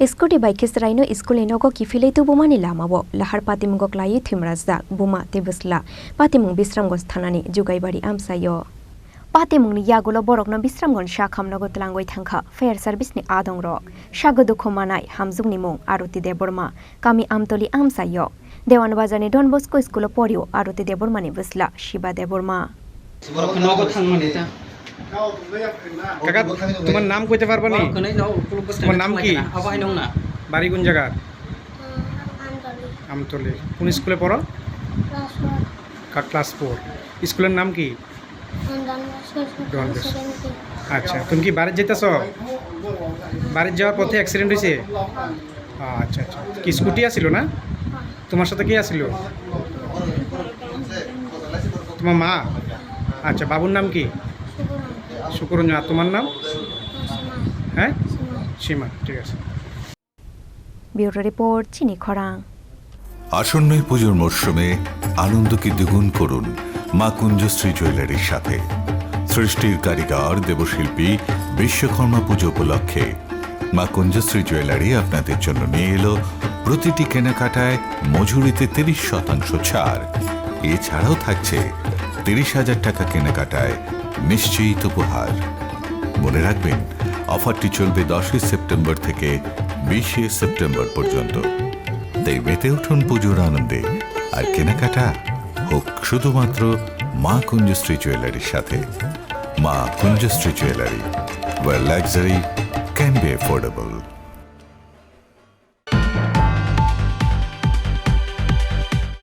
Skoti bai kisraino skuli nogo kifilei tu bumani lamabo lahar patimungok lai thimrajak buma tebusla patimung bisramgos thanani jugaibari amsayo patimungni yagulo borokno bisramgon shakhamnogo tlangoi thangkha fair service ni adongrok shagodukho manai hamjungni mung Aruti Deborma kami amtoli amsayo Dewan Bazani Don Bosco School porio Aruti Deborma ni busla Shiba Deborma কাকা তোমার নাম কইতে পারবা নি তোমার নাম কি বাড়ি কোন জায়গা আমতলি কোন স্কুলে পড়ো ক্লাস 4 স্কুলের নাম কি আচ্ছা তুমি কি বাড়ি যাইতাছো বাড়ি যাওয়ার পথে অ্যাক্সিডেন্ট হইছে আচ্ছা আচ্ছা কি স্কুটি আছিল না তোমার সাথে কে আছিল তোমার মা আচ্ছা বাবুর নাম কি শুকরঞ্জন আর তোমার নাম হ্যাঁ সীমা ঠিক আছে ব্যুরো রিপোর্ট চিনি খরাং আসন্ন পুজোর মরশুমে আনন্দকে দ্বিগুণ করুন মা কুঞ্জশ্রী জুয়েলারির সাথে সৃষ্টির কারিগর দেবশিল্পী বিশ্বকর্মা পুজো উপলক্ষে মা কুঞ্জশ্রী জুয়েলারি আপনাদের জন্য নিয়ে এলো প্রতিটি কেনাকাটায় মজুরিতে 30% ছাড় এছাড়াও থাকছে 30,000 টাকা কেনাকাটায় নিশ্চিত উপহার মনে রাখবেন অফারটি চলবে 10 সেপ্টেম্বর থেকে 20 সেপ্টেম্বর পর্যন্ত তাই মেতে উঠুন পুজোর আনন্দে আর কেনাকাটা হোক শুধুমাত্র মা কুঞ্জশ্রী জুয়েলারির সাথে মা কুঞ্জশ্রী jewellery where luxury can be affordable